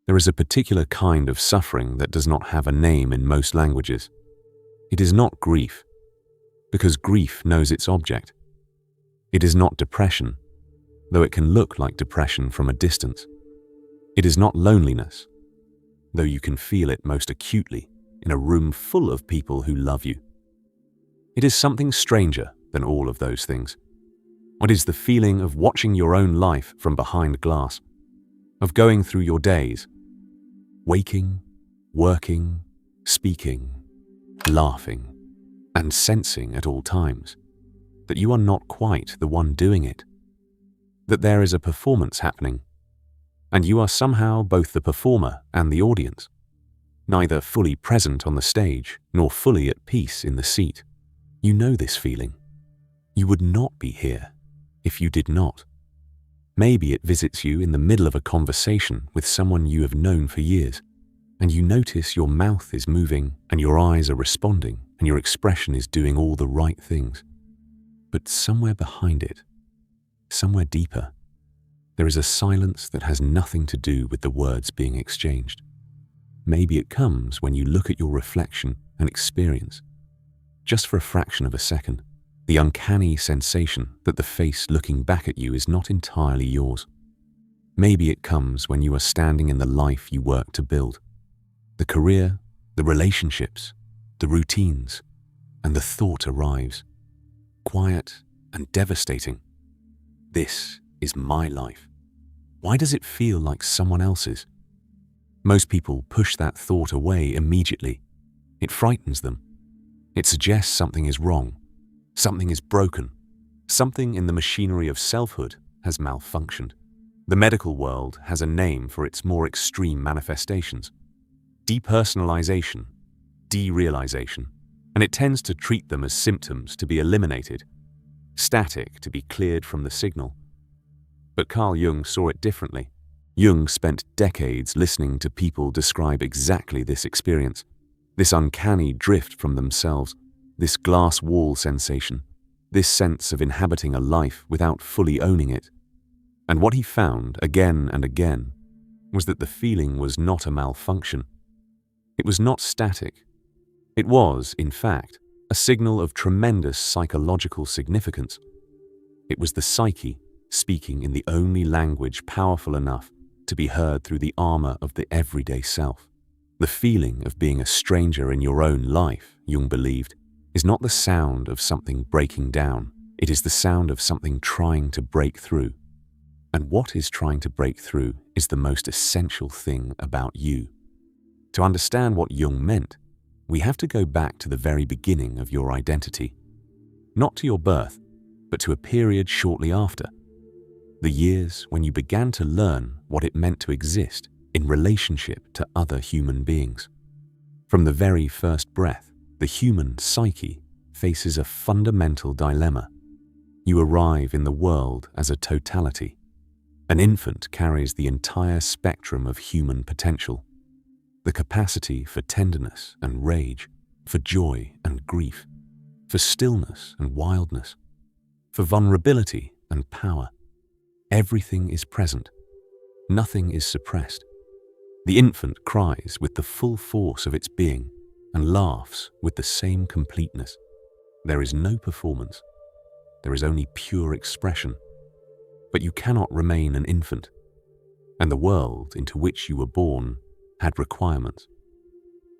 There is a particular kind of suffering that does not have a name in most languages. It is not grief, because grief knows its object. It is not depression, though it can look like depression from a distance. It is not loneliness, though you can feel it most acutely in a room full of people who love you. It is something stranger than all of those things. It is the feeling of watching your own life from behind glass, of going through your days, waking, working, speaking, laughing, and sensing at all times that you are not quite the one doing it, that there is a performance happening, and you are somehow both the performer and the audience, neither fully present on the stage nor fully at peace in the seat. You know this feeling. You would not be here if you did not. Maybe it visits you in the middle of a conversation with someone you have known for years, and you notice your mouth is moving and your eyes are responding and your expression is doing all the right things. But somewhere behind it, somewhere deeper, there is a silence that has nothing to do with the words being exchanged. Maybe it comes when you look at your reflection and experience, just for a fraction of a second, the uncanny sensation that the face looking back at you is not entirely yours. Maybe it comes when you are standing in the life you work to build. The career, the relationships, the routines, and the thought arrives, quiet and devastating. This is my life. Why does it feel like someone else's? Most people push that thought away immediately. It frightens them. It suggests something is wrong, something is broken, something in the machinery of selfhood has malfunctioned. The medical world has a name for its more extreme manifestations: depersonalization, derealization, and it tends to treat them as symptoms to be eliminated, static to be cleared from the signal. But Carl Jung saw it differently. Jung spent decades listening to people describe exactly this experience, this uncanny drift from themselves, this glass wall sensation, this sense of inhabiting a life without fully owning it. And what he found again and again was that the feeling was not a malfunction. It was not static. It was, in fact, a signal of tremendous psychological significance. It was the psyche speaking in the only language powerful enough to be heard through the armor of the everyday self. The feeling of being a stranger in your own life, Jung believed, is not the sound of something breaking down. It is the sound of something trying to break through. And what is trying to break through is the most essential thing about you. To understand what Jung meant, we have to go back to the very beginning of your identity. Not to your birth, but to a period shortly after. The years when you began to learn what it meant to exist in relationship to other human beings. From the very first breath, the human psyche faces a fundamental dilemma. You arrive in the world as a totality. An infant carries the entire spectrum of human potential, the capacity for tenderness and rage, for joy and grief, for stillness and wildness, for vulnerability and power. Everything is present. Nothing is suppressed. The infant cries with the full force of its being and laughs with the same completeness. There is no performance. There is only pure expression. But you cannot remain an infant, and the world into which you were born had requirements.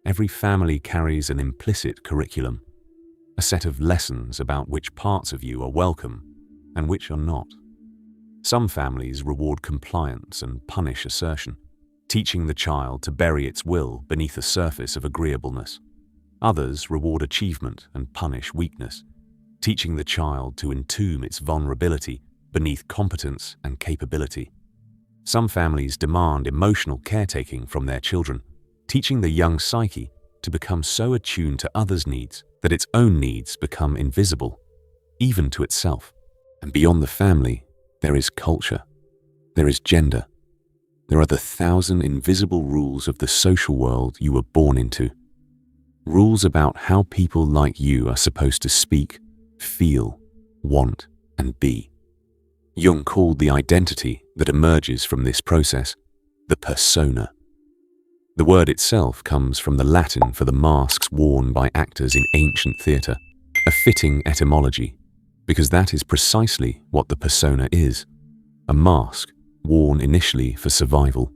Every family carries an implicit curriculum, a set of lessons about which parts of you are welcome and which are not. Some families reward compliance and punish assertion, teaching the child to bury its will beneath a surface of agreeableness. Others reward achievement and punish weakness, teaching the child to entomb its vulnerability beneath competence and capability. Some families demand emotional caretaking from their children, teaching the young psyche to become so attuned to others' needs that its own needs become invisible, even to itself. And beyond the family, there is culture. There is gender. There are the 1,000 invisible rules of the social world you were born into. Rules about how people like you are supposed to speak, feel, want, and be. Jung called the identity that emerges from this process the persona. The word itself comes from the Latin for the masks worn by actors in ancient theatre, a fitting etymology, because that is precisely what the persona is, a mask worn initially for survival,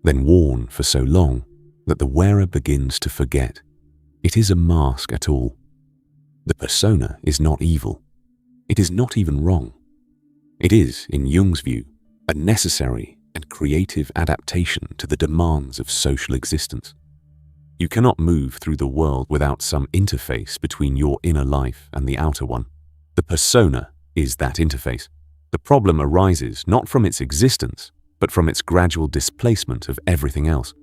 then worn for so long that the wearer begins to forget it is a mask at all. The persona is not evil. It is not even wrong. It is, in Jung's view, a necessary and creative adaptation to the demands of social existence. You cannot move through the world without some interface between your inner life and the outer one. The persona is that interface. The problem arises not from its existence, but from its gradual displacement of everything else.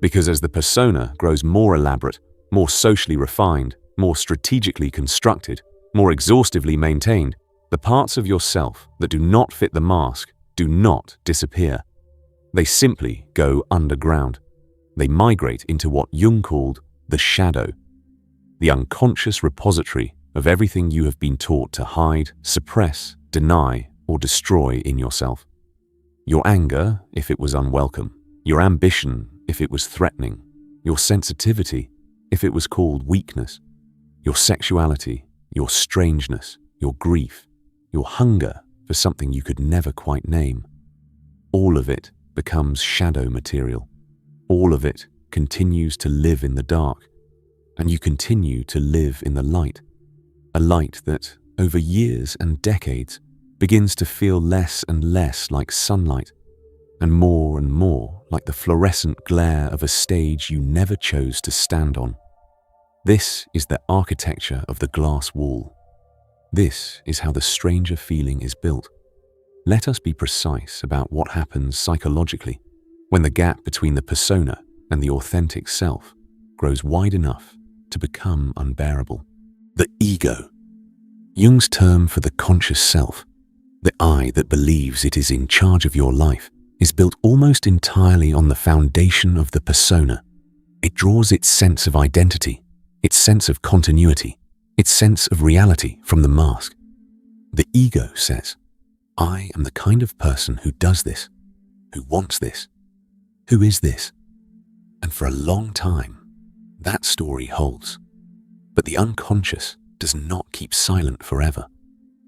Because as the persona grows more elaborate, more socially refined, more strategically constructed, more exhaustively maintained, the parts of yourself that do not fit the mask do not disappear. They simply go underground. They migrate into what Jung called the shadow, the unconscious repository of everything you have been taught to hide, suppress, deny, or destroy in yourself. Your anger, if it was unwelcome, your ambition, if it was threatening, your sensitivity, if it was called weakness, your sexuality, your strangeness, your grief, your hunger for something you could never quite name. All of it becomes shadow material. All of it continues to live in the dark, and you continue to live in the light, a light that, over years and decades, begins to feel less and less like sunlight, and more like the fluorescent glare of a stage you never chose to stand on. This is the architecture of the glass wall. This is how the stranger feeling is built. Let us be precise about what happens psychologically when the gap between the persona and the authentic self grows wide enough to become unbearable. The ego, Jung's term for the conscious self, the I that believes it is in charge of your life, is built almost entirely on the foundation of the persona. It draws its sense of identity, its sense of continuity, its sense of reality from the mask. The ego says, I am the kind of person who does this, who wants this, who is this. And for a long time, that story holds. But the unconscious does not keep silent forever.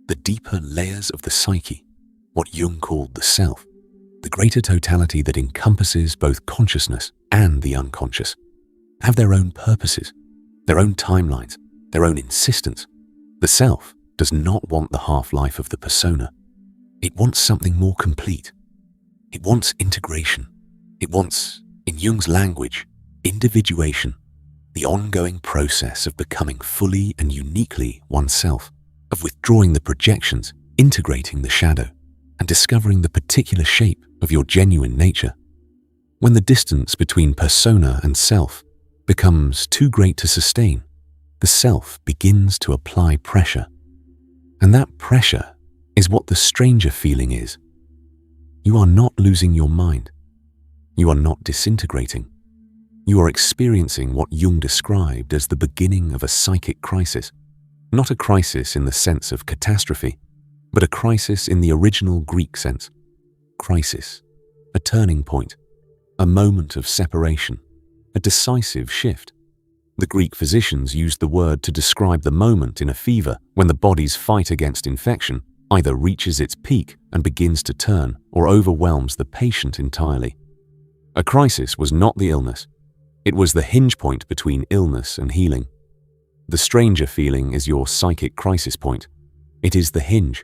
The deeper layers of the psyche, what Jung called the self, the greater totality that encompasses both consciousness and the unconscious, have their own purposes, their own timelines, their own insistence. The self does not want the half-life of the persona. It wants something more complete. It wants integration. It wants, in Jung's language, individuation, the ongoing process of becoming fully and uniquely oneself, of withdrawing the projections, integrating the shadow, and discovering the particular shape of your genuine nature. When the distance between persona and self becomes too great to sustain, the self begins to apply pressure. And that pressure is what the stranger feeling is. You are not losing your mind. You are not disintegrating. You are experiencing what Jung described as the beginning of a psychic crisis. Not a crisis in the sense of catastrophe, but a crisis in the original Greek sense. Crisis, a turning point, a moment of separation, a decisive shift. The Greek physicians used the word to describe the moment in a fever when the body's fight against infection either reaches its peak and begins to turn or overwhelms the patient entirely. A crisis was not the illness. It was the hinge point between illness and healing. The stranger feeling is your psychic crisis point. It is the hinge.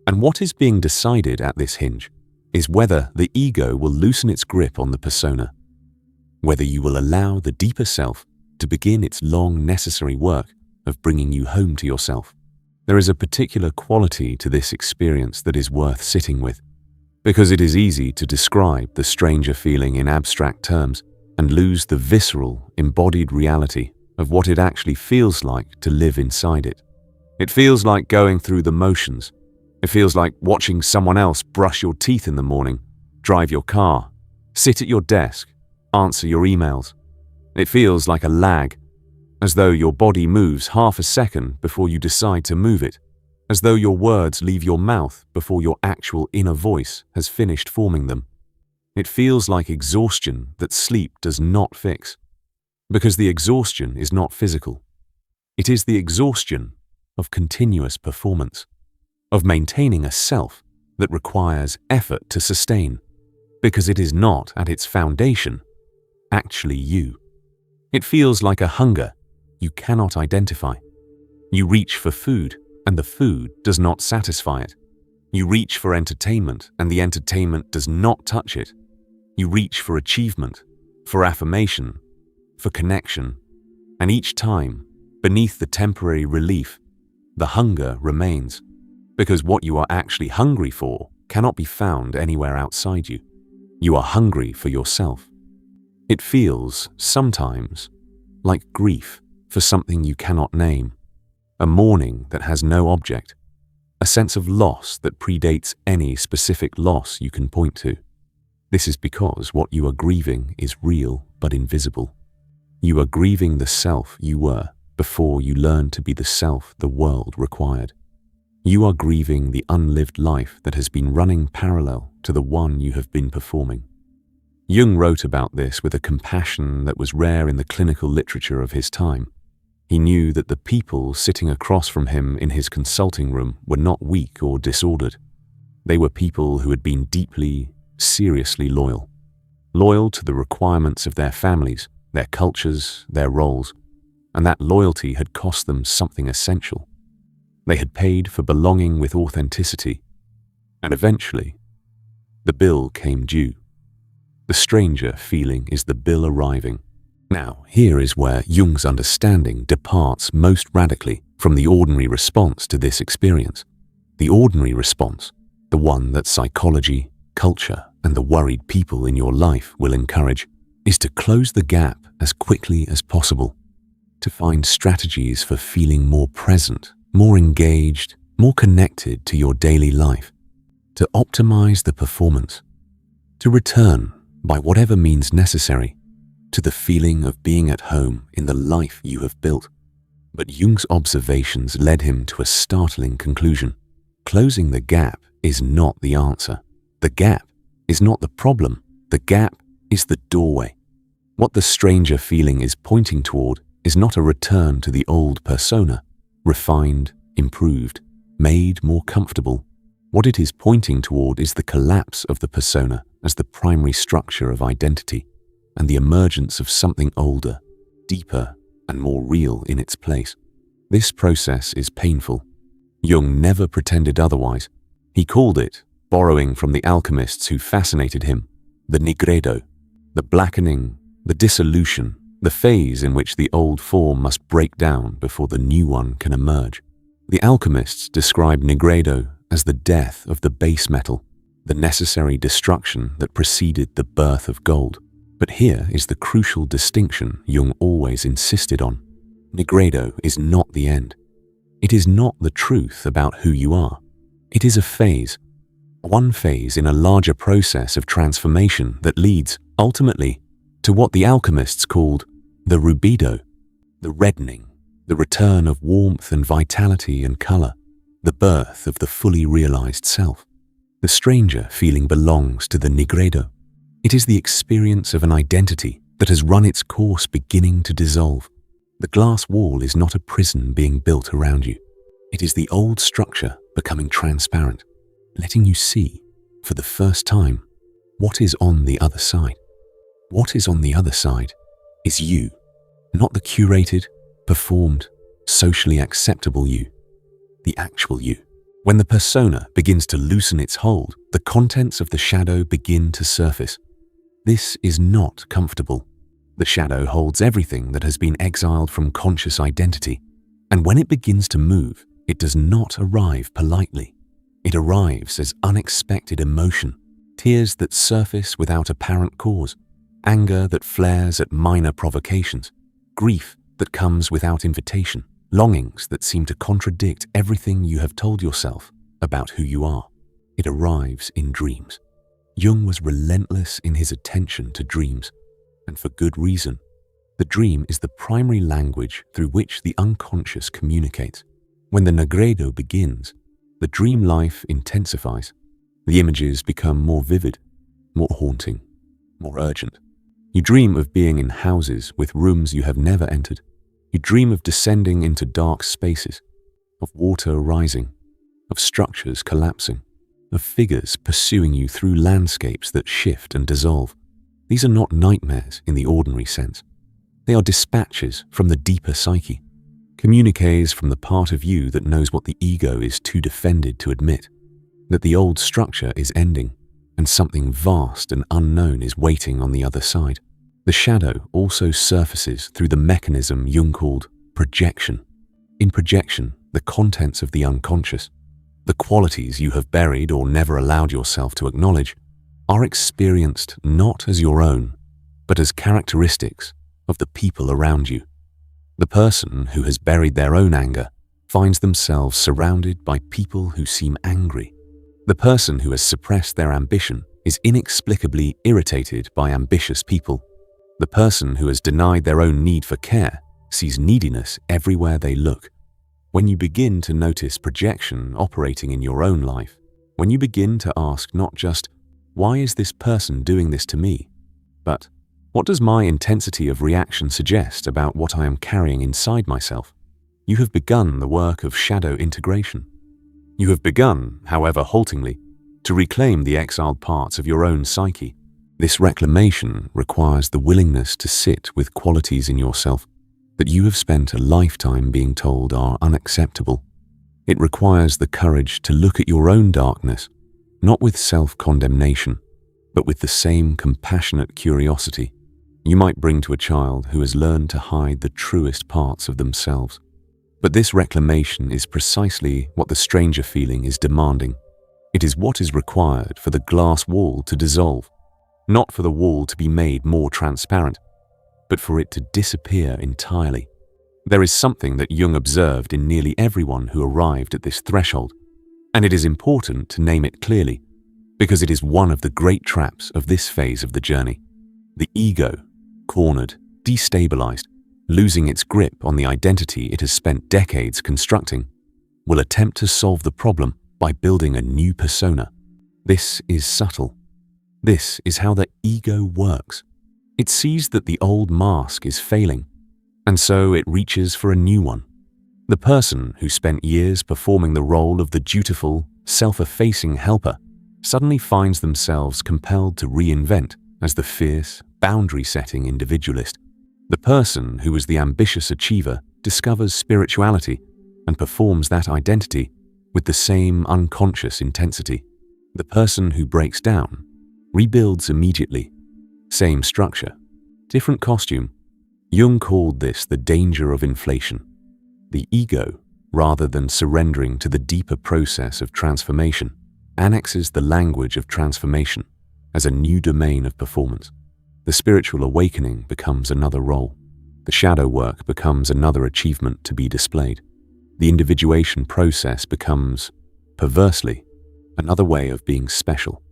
And what is being decided at this hinge is whether the ego will loosen its grip on the persona, whether you will allow the deeper self to begin its long necessary work of bringing you home to yourself. There is a particular quality to this experience that is worth sitting with, because it is easy to describe the stranger feeling in abstract terms and lose the visceral, embodied reality of what it actually feels like to live inside it. It feels like going through the motions. It feels like watching someone else brush your teeth in the morning, drive your car, sit at your desk, answer your emails. It feels like a lag, as though your body moves half a second before you decide to move it, as though your words leave your mouth before your actual inner voice has finished forming them. It feels like exhaustion that sleep does not fix, because the exhaustion is not physical. It is the exhaustion of continuous performance, of maintaining a self that requires effort to sustain, because it is not at its foundation actually you. It feels like a hunger you cannot identify. You reach for food, and the food does not satisfy it. You reach for entertainment, and the entertainment does not touch it. You reach for achievement, for affirmation, for connection, and each time, beneath the temporary relief, the hunger remains, because what you are actually hungry for cannot be found anywhere outside you. You are hungry for yourself. It feels, sometimes, like grief for something you cannot name, a mourning that has no object, a sense of loss that predates any specific loss you can point to. This is because what you are grieving is real but invisible. You are grieving the self you were before you learned to be the self the world required. You are grieving the unlived life that has been running parallel to the one you have been performing. Jung wrote about this with a compassion that was rare in the clinical literature of his time. He knew that the people sitting across from him in his consulting room were not weak or disordered. They were people who had been deeply, seriously loyal. Loyal to the requirements of their families, their cultures, their roles, and that loyalty had cost them something essential. They had paid for belonging with authenticity, and eventually, the bill came due. The stranger feeling is the bill arriving. Now, here is where Jung's understanding departs most radically from the ordinary response to this experience. The ordinary response, the one that psychology, culture, and the worried people in your life will encourage, is to close the gap as quickly as possible, to find strategies for feeling more present, more engaged, more connected to your daily life, to optimize the performance, to return, by whatever means necessary, to the feeling of being at home in the life you have built. But Jung's observations led him to a startling conclusion. Closing the gap is not the answer. The gap is not the problem. The gap is the doorway. What the stranger feeling is pointing toward is not a return to the old persona, refined, improved, made more comfortable. What it is pointing toward is the collapse of the persona as the primary structure of identity, and the emergence of something older, deeper, and more real in its place. This process is painful. Jung never pretended otherwise. He called it, borrowing from the alchemists who fascinated him, the Nigredo, the blackening, the dissolution, the phase in which the old form must break down before the new one can emerge. The alchemists described Nigredo as the death of the base metal, the necessary destruction that preceded the birth of gold. But here is the crucial distinction Jung always insisted on. Nigredo is not the end. It is not the truth about who you are. It is a phase, one phase in a larger process of transformation that leads, ultimately, to what the alchemists called the rubedo, the reddening, the return of warmth and vitality and color, the birth of the fully realized self. The stranger feeling belongs to the Nigredo. It is the experience of an identity that has run its course beginning to dissolve. The glass wall is not a prison being built around you. It is the old structure becoming transparent, letting you see, for the first time, what is on the other side. What is on the other side is you, not the curated, performed, socially acceptable you, the actual you. When the persona begins to loosen its hold, the contents of the shadow begin to surface. This is not comfortable. The shadow holds everything that has been exiled from conscious identity, and when it begins to move, it does not arrive politely. It arrives as unexpected emotion, tears that surface without apparent cause, anger that flares at minor provocations, grief that comes without invitation, longings that seem to contradict everything you have told yourself about who you are. It arrives in dreams. Jung was relentless in his attention to dreams, and for good reason. The dream is the primary language through which the unconscious communicates. When the Nigredo begins, the dream life intensifies. The images become more vivid. more haunting, more urgent. You dream of being in houses with rooms you have never entered. You dream of descending into dark spaces, of water rising, of structures collapsing, of figures pursuing you through landscapes that shift and dissolve. These are not nightmares in the ordinary sense. They are dispatches from the deeper psyche, communiques from the part of you that knows what the ego is too defended to admit, that the old structure is ending and something vast and unknown is waiting on the other side. The shadow also surfaces through the mechanism Jung called projection. In projection, the contents of the unconscious, the qualities you have buried or never allowed yourself to acknowledge, are experienced not as your own, but as characteristics of the people around you. The person who has buried their own anger finds themselves surrounded by people who seem angry. The person who has suppressed their ambition is inexplicably irritated by ambitious people. The person who has denied their own need for care sees neediness everywhere they look. When you begin to notice projection operating in your own life, when you begin to ask not just, "Why is this person doing this to me?" but "What does my intensity of reaction suggest about what I am carrying inside myself?" you have begun the work of shadow integration. You have begun, however haltingly, to reclaim the exiled parts of your own psyche. This reclamation requires the willingness to sit with qualities in yourself that you have spent a lifetime being told are unacceptable. It requires the courage to look at your own darkness, not with self-condemnation, but with the same compassionate curiosity you might bring to a child who has learned to hide the truest parts of themselves. But this reclamation is precisely what the stranger feeling is demanding. It is what is required for the glass wall to dissolve, not for the wall to be made more transparent, but for it to disappear entirely. There is something that Jung observed in nearly everyone who arrived at this threshold, and it is important to name it clearly, because it is one of the great traps of this phase of the journey. The ego, cornered, destabilized, losing its grip on the identity it has spent decades constructing, will attempt to solve the problem by building a new persona. This is subtle. This is how the ego works. It sees that the old mask is failing, and so it reaches for a new one. The person who spent years performing the role of the dutiful, self-effacing helper suddenly finds themselves compelled to reinvent as the fierce, boundary-setting individualist. The person who was the ambitious achiever discovers spirituality and performs that identity with the same unconscious intensity. The person who breaks down rebuilds immediately. Same structure, different costume. Jung called this the danger of inflation. The ego, rather than surrendering to the deeper process of transformation, annexes the language of transformation as a new domain of performance. The spiritual awakening becomes another role. The shadow work becomes another achievement to be displayed. The individuation process becomes, perversely, another way of being special,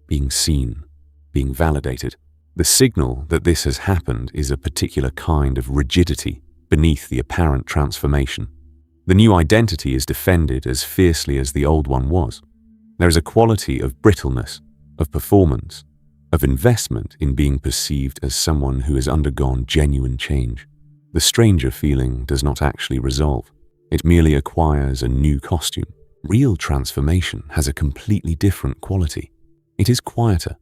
being seen, being validated. The signal that this has happened is a particular kind of rigidity beneath the apparent transformation. The new identity is defended as fiercely as the old one was. There is a quality of brittleness, of performance, of investment in being perceived as someone who has undergone genuine change. The stranger feeling does not actually resolve. It merely acquires a new costume. Real transformation has a completely different quality. It is quieter.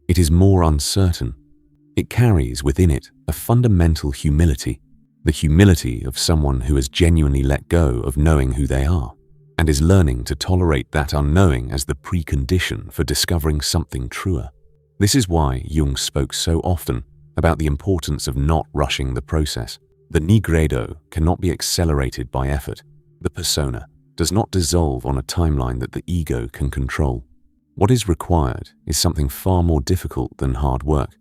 It is more uncertain. It carries within it a fundamental humility, the humility of someone who has genuinely let go of knowing who they are and is learning to tolerate that unknowing as the precondition for discovering something truer. This is why Jung spoke so often about the importance of not rushing the process. The Nigredo cannot be accelerated by effort. The persona does not dissolve on a timeline that the ego can control. What is required is something far more difficult than hard work.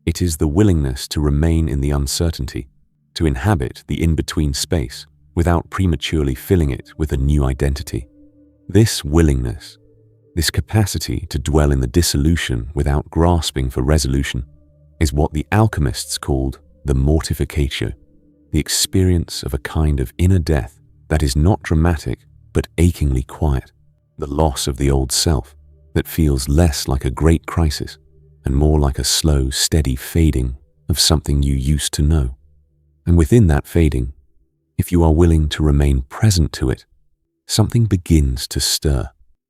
It is the willingness to remain in the uncertainty, to inhabit the in-between space without prematurely filling it with a new identity. This willingness, this capacity to dwell in the dissolution without grasping for resolution, is what the alchemists called the mortificatio, the experience of a kind of inner death that is not dramatic but achingly quiet, the loss of the old self that feels less like a great crisis and more like a slow, steady fading of something you used to know. And within that fading, if you are willing to remain present to it, something begins to stir.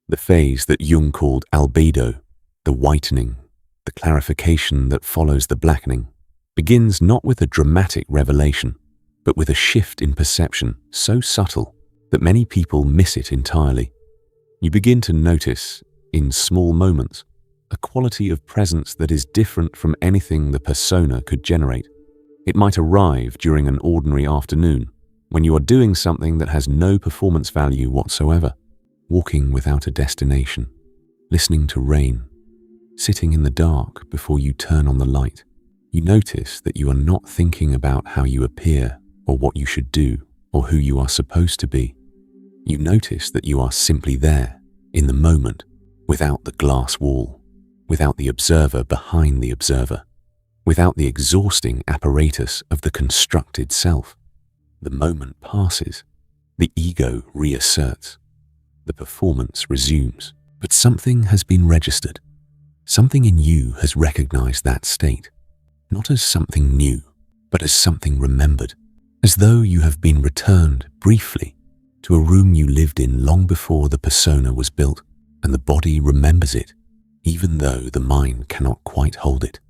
The phase that Jung called albedo, the whitening, the clarification that follows the blackening, begins not with a dramatic revelation, but with a shift in perception so subtle that many people miss it entirely. You begin to notice, in small moments, a quality of presence that is different from anything the persona could generate. It might arrive during an ordinary afternoon, when you are doing something that has no performance value whatsoever, walking without a destination, listening to rain, sitting in the dark before you turn on the light. You notice that you are not thinking about how you appear or what you should do or who you are supposed to be. You notice that you are simply there, in the moment, without the glass wall, without the observer behind the observer, without the exhausting apparatus of the constructed self. The moment passes, the ego reasserts, the performance resumes, but something has been registered. Something in you has recognized that state, not as something new, but as something remembered, as though you have been returned briefly to a room you lived in long before the persona was built, and the body remembers it, even though the mind cannot quite hold it.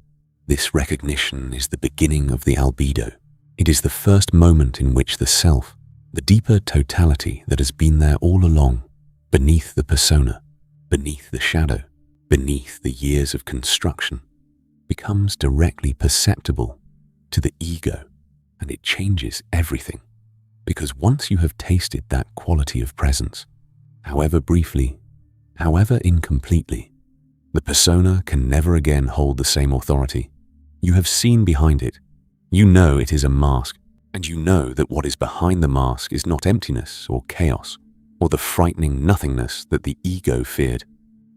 This recognition is the beginning of the albedo. It is the first moment in which the self, the deeper totality that has been there all along, beneath the persona, beneath the shadow, beneath the years of construction, becomes directly perceptible to the ego, and it changes everything. Because once you have tasted that quality of presence, however briefly, however incompletely, the persona can never again hold the same authority. You have seen behind it. You know it is a mask, and you know that what is behind the mask is not emptiness or chaos, or the frightening nothingness that the ego feared.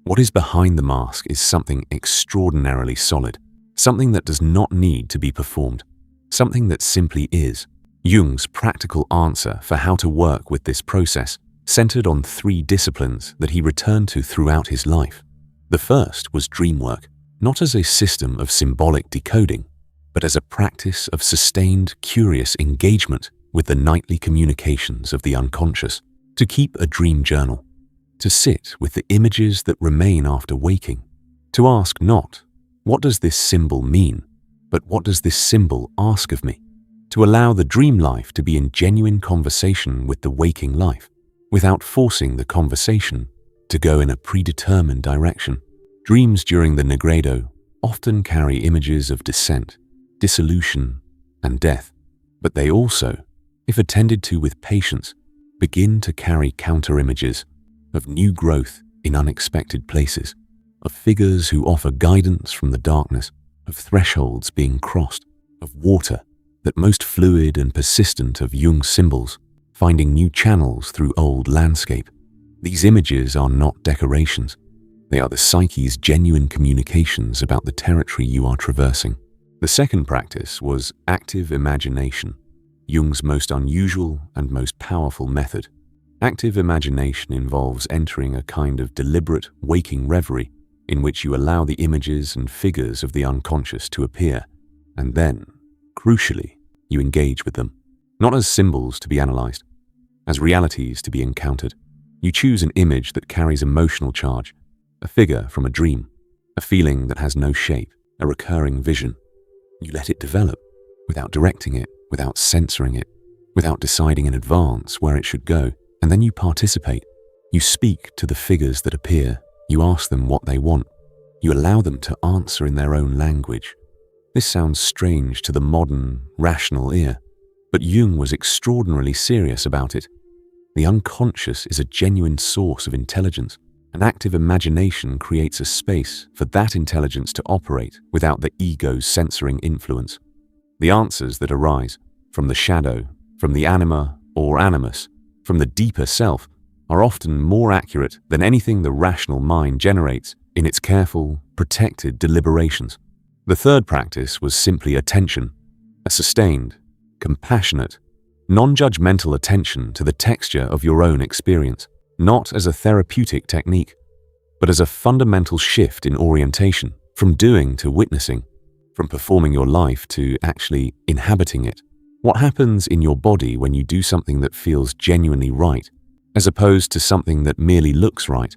What is behind the mask is something extraordinarily solid, something that does not need to be performed, something that simply is. Jung's practical answer for how to work with this process centered on 3 disciplines that he returned to throughout his life. The first was dream work, not as a system of symbolic decoding, but as a practice of sustained, curious engagement with the nightly communications of the unconscious, to keep a dream journal, to sit with the images that remain after waking, to ask not, what does this symbol mean, but what does this symbol ask of me? To allow the dream life to be in genuine conversation with the waking life, without forcing the conversation to go in a predetermined direction. Dreams during the Nigredo often carry images of descent, dissolution, and death, but they also, if attended to with patience, begin to carry counter-images of new growth in unexpected places, of figures who offer guidance from the darkness, of thresholds being crossed, of water, that most fluid and persistent of Jung's symbols, finding new channels through old landscape. These images are not decorations. They are the psyche's genuine communications about the territory you are traversing. The second practice was active imagination, Jung's most unusual and most powerful method. Active imagination involves entering a kind of deliberate, waking reverie in which you allow the images and figures of the unconscious to appear, and then, crucially, you engage with them, not as symbols to be analyzed, as realities to be encountered. You choose an image that carries emotional charge, a figure from a dream, a feeling that has no shape, a recurring vision. You let it develop, without directing it, without censoring it, without deciding in advance where it should go, and then you participate. You speak to the figures that appear, you ask them what they want, you allow them to answer in their own language. This sounds strange to the modern, rational ear, but Jung was extraordinarily serious about it. The unconscious is a genuine source of intelligence. An active imagination creates a space for that intelligence to operate without the ego's censoring influence. The answers that arise from the shadow, from the anima or animus, from the deeper self, are often more accurate than anything the rational mind generates in its careful, protected deliberations. The third practice was simply attention, a sustained, compassionate, non-judgmental attention to the texture of your own experience, not as a therapeutic technique, but as a fundamental shift in orientation. From doing to witnessing, from performing your life to actually inhabiting it. What happens in your body when you do something that feels genuinely right, as opposed to something that merely looks right?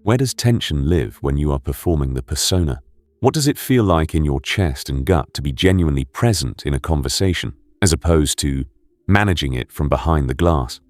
Where does tension live when you are performing the persona? What does it feel like in your chest and gut to be genuinely present in a conversation, as opposed to managing it from behind the glass?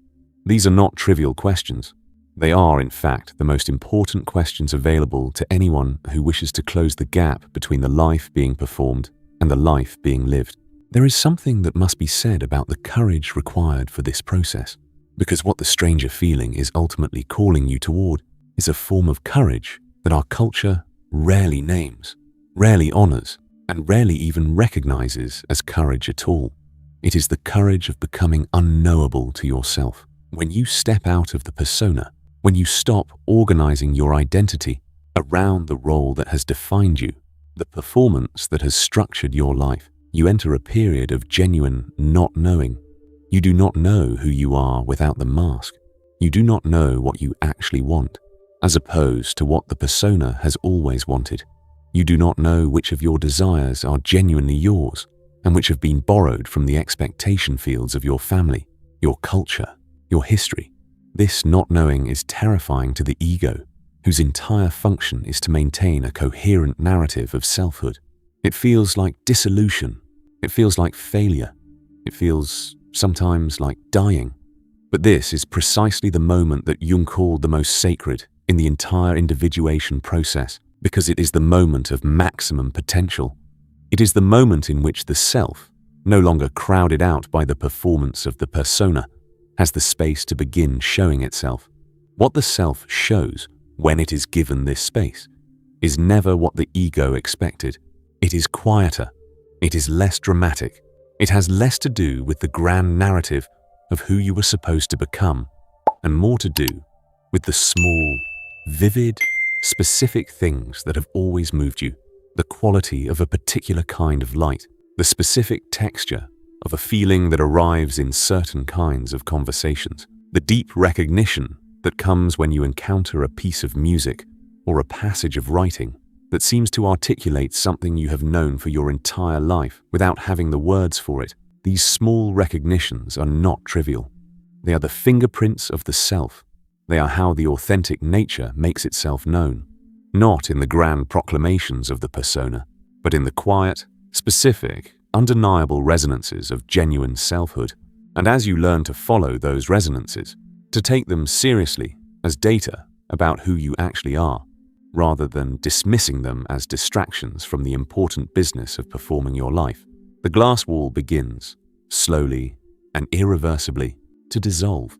These are not trivial questions. They are, in fact, the most important questions available to anyone who wishes to close the gap between the life being performed and the life being lived. There is something that must be said about the courage required for this process, because what the stranger feeling is ultimately calling you toward is a form of courage that our culture rarely names, rarely honors, and rarely even recognizes as courage at all. It is the courage of becoming unknowable to yourself. When you step out of the persona, when you stop organizing your identity around the role that has defined you, the performance that has structured your life, you enter a period of genuine not knowing. You do not know who you are without the mask. You do not know what you actually want, as opposed to what the persona has always wanted. You do not know which of your desires are genuinely yours and which have been borrowed from the expectation fields of your family, your culture, your history. This not knowing is terrifying to the ego, whose entire function is to maintain a coherent narrative of selfhood. It feels like dissolution. It feels like failure. It feels sometimes like dying. But this is precisely the moment that Jung called the most sacred in the entire individuation process, because it is the moment of maximum potential. It is the moment in which the self, no longer crowded out by the performance of the persona, has the space to begin showing itself. What the self shows when it is given this space is never what the ego expected. It is quieter. It is less dramatic. It has less to do with the grand narrative of who you were supposed to become, and more to do with the small, vivid, specific things that have always moved you, the quality of a particular kind of light, the specific texture of a feeling that arrives in certain kinds of conversations, the deep recognition that comes when you encounter a piece of music or a passage of writing that seems to articulate something you have known for your entire life without having the words for it. These small recognitions are not trivial. They are the fingerprints of the self. They are how the authentic nature makes itself known, not in the grand proclamations of the persona, but in the quiet, specific, undeniable resonances of genuine selfhood. And as you learn to follow those resonances, to take them seriously as data about who you actually are, rather than dismissing them as distractions from the important business of performing your life, the glass wall begins, slowly and irreversibly, to dissolve.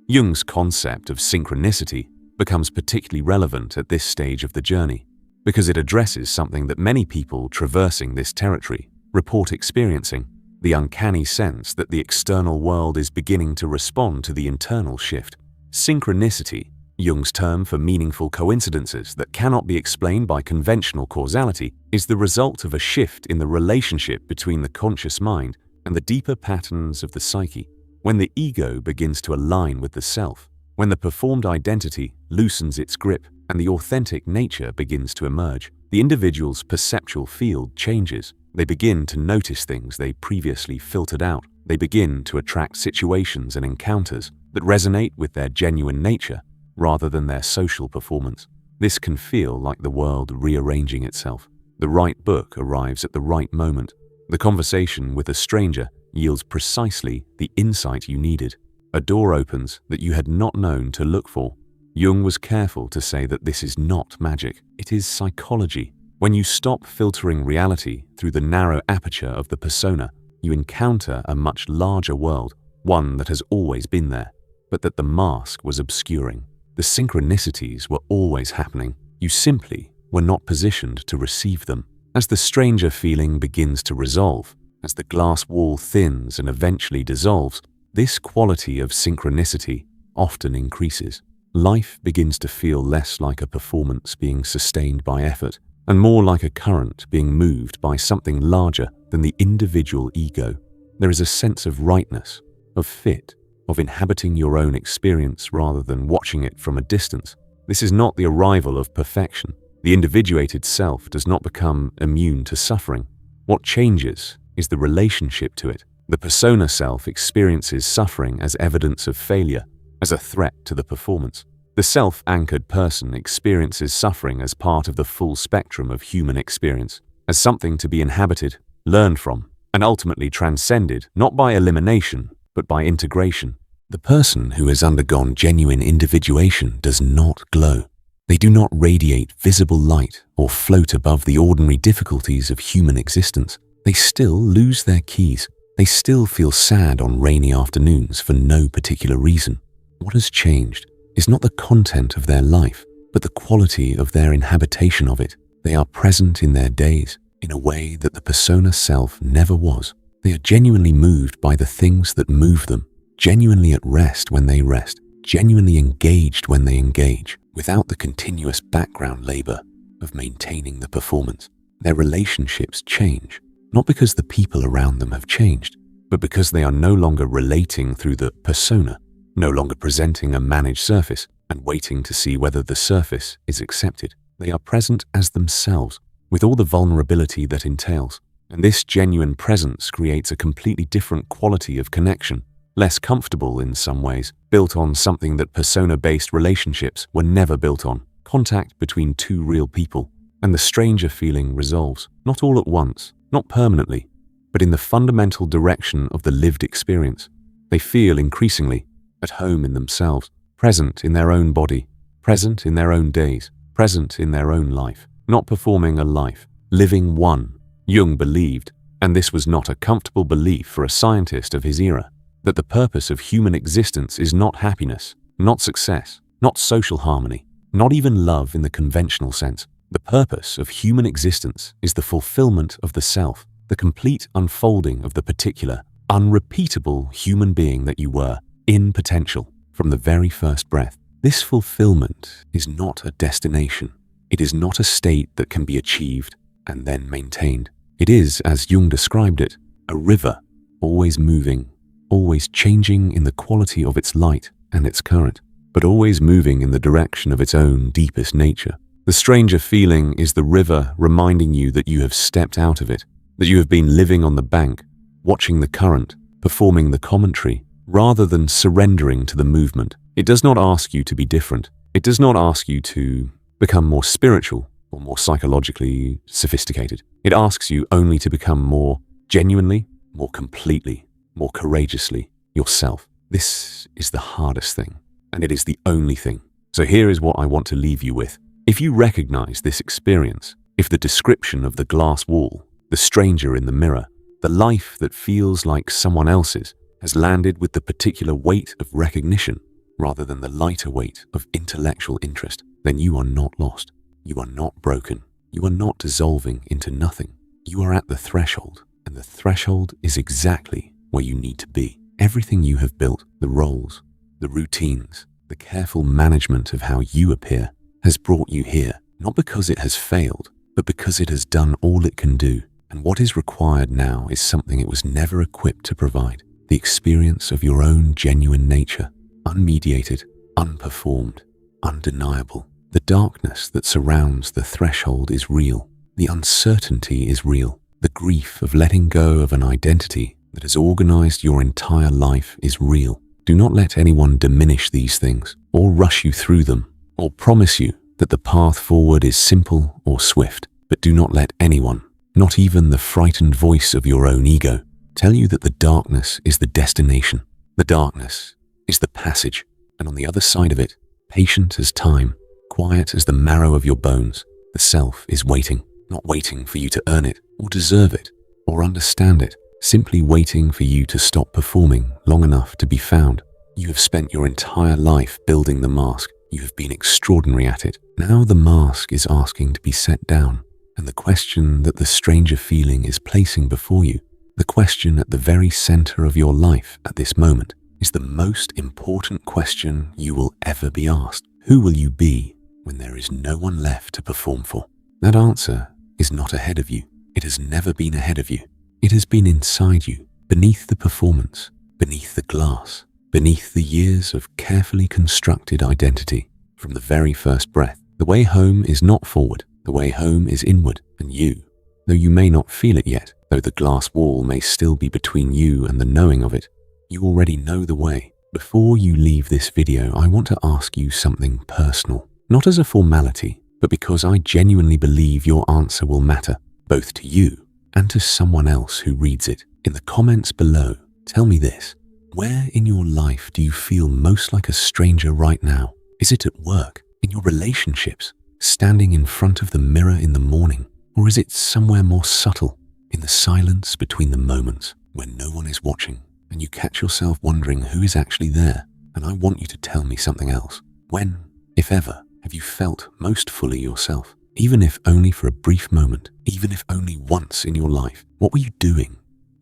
Jung's concept of synchronicity becomes particularly relevant at this stage of the journey, because it addresses something that many people traversing this territory report experiencing: the uncanny sense that the external world is beginning to respond to the internal shift. Synchronicity, Jung's term for meaningful coincidences that cannot be explained by conventional causality, is the result of a shift in the relationship between the conscious mind and the deeper patterns of the psyche. When the ego begins to align with the self, when the performed identity loosens its grip and the authentic nature begins to emerge, the individual's perceptual field changes. They begin to notice things they previously filtered out. They begin to attract situations and encounters that resonate with their genuine nature rather than their social performance. This can feel like the world rearranging itself. The right book arrives at the right moment. The conversation with a stranger yields precisely the insight you needed. A door opens that you had not known to look for. Jung was careful to say that this is not magic. It is psychology. When you stop filtering reality through the narrow aperture of the persona, you encounter a much larger world, one that has always been there, but that the mask was obscuring. The synchronicities were always happening. You simply were not positioned to receive them. As the stranger feeling begins to resolve, as the glass wall thins and eventually dissolves, this quality of synchronicity often increases. Life begins to feel less like a performance being sustained by effort, and more like a current being moved by something larger than the individual ego. There is a sense of rightness, of fit, of inhabiting your own experience rather than watching it from a distance. This is not the arrival of perfection. The individuated self does not become immune to suffering. What changes is the relationship to it. The persona self experiences suffering as evidence of failure, as a threat to the performance. The self-anchored person experiences suffering as part of the full spectrum of human experience, as something to be inhabited, learned from, and ultimately transcended, not by elimination, but by integration. The person who has undergone genuine individuation does not glow. They do not radiate visible light or float above the ordinary difficulties of human existence. They still lose their keys. They still feel sad on rainy afternoons for no particular reason. What has changed is not the content of their life, but the quality of their inhabitation of it. They are present in their days in a way that the persona self never was. They are genuinely moved by the things that move them, genuinely at rest when they rest, genuinely engaged when they engage, without the continuous background labor of maintaining the performance. Their relationships change, not because the people around them have changed, but because they are no longer relating through the persona, no longer presenting a managed surface and waiting to see whether the surface is accepted. They are present as themselves, with all the vulnerability that entails. And this genuine presence creates a completely different quality of connection, less comfortable in some ways, built on something that persona-based relationships were never built on, contact between two real people. And the stranger feeling resolves, not all at once, not permanently, but in the fundamental direction of the lived experience. They feel increasingly at home in themselves, present in their own body, present in their own days, present in their own life, not performing a life, living one. Jung believed, and this was not a comfortable belief for a scientist of his era, that the purpose of human existence is not happiness, not success, not social harmony, not even love in the conventional sense. The purpose of human existence is the fulfillment of the self, the complete unfolding of the particular, unrepeatable human being that you were, in potential, from the very first breath. This fulfillment is not a destination. It is not a state that can be achieved and then maintained. It is, as Jung described it, a river, always moving, always changing in the quality of its light and its current, but always moving in the direction of its own deepest nature. The stranger feeling is the river reminding you that you have stepped out of it, that you have been living on the bank, watching the current, performing the commentary, rather than surrendering to the movement. It does not ask you to be different. It does not ask you to become more spiritual or more psychologically sophisticated. It asks you only to become more genuinely, more completely, more courageously yourself. This is the hardest thing, and it is the only thing. So here is what I want to leave you with. If you recognize this experience, if the description of the glass wall, the stranger in the mirror, the life that feels like someone else's, has landed with the particular weight of recognition rather than the lighter weight of intellectual interest, then you are not lost. You are not broken. You are not dissolving into nothing. You are at the threshold, and the threshold is exactly where you need to be. Everything you have built, the roles, the routines, the careful management of how you appear, has brought you here, not because it has failed, but because it has done all it can do. And what is required now is something it was never equipped to provide. The experience of your own genuine nature, unmediated, unperformed, undeniable. The darkness that surrounds the threshold is real. The uncertainty is real. The grief of letting go of an identity that has organized your entire life is real. Do not let anyone diminish these things, or rush you through them, or promise you that the path forward is simple or swift. But do not let anyone, not even the frightened voice of your own ego, tell you that the darkness is the destination. The darkness is the passage, and on the other side of it, patient as time, quiet as the marrow of your bones, the self is waiting, not waiting for you to earn it, or deserve it, or understand it, simply waiting for you to stop performing long enough to be found. You have spent your entire life building the mask. You have been extraordinary at it. Now the mask is asking to be set down, and the question that the stranger feeling is placing before you, the question at the very center of your life at this moment, is the most important question you will ever be asked. Who will you be when there is no one left to perform for? That answer is not ahead of you. It has never been ahead of you. It has been inside you, beneath the performance, beneath the glass, beneath the years of carefully constructed identity. From the very first breath, the way home is not forward. The way home is inward and you. Though you may not feel it yet, though the glass wall may still be between you and the knowing of it, you already know the way. Before you leave this video, I want to ask you something personal. Not as a formality, but because I genuinely believe your answer will matter, both to you and to someone else who reads it. In the comments below, tell me this. Where in your life do you feel most like a stranger right now? Is it at work, in your relationships, standing in front of the mirror in the morning? Or is it somewhere more subtle, in the silence between the moments when no one is watching and you catch yourself wondering who is actually there? And I want you to tell me something else. When, if ever, have you felt most fully yourself? Even if only for a brief moment, even if only once in your life. What were you doing?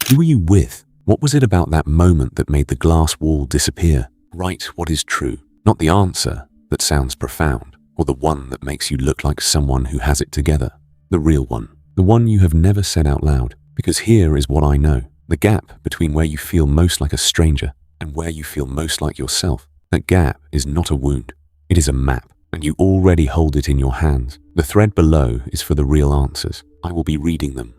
Who were you with? What was it about that moment that made the glass wall disappear? Write what is true, not the answer that sounds profound, or the one that makes you look like someone who has it together. The real one, the one you have never said out loud. Because here is what I know. The gap between where you feel most like a stranger and where you feel most like yourself, that gap is not a wound. It is a map, and you already hold it in your hands. The thread below is for the real answers. I will be reading them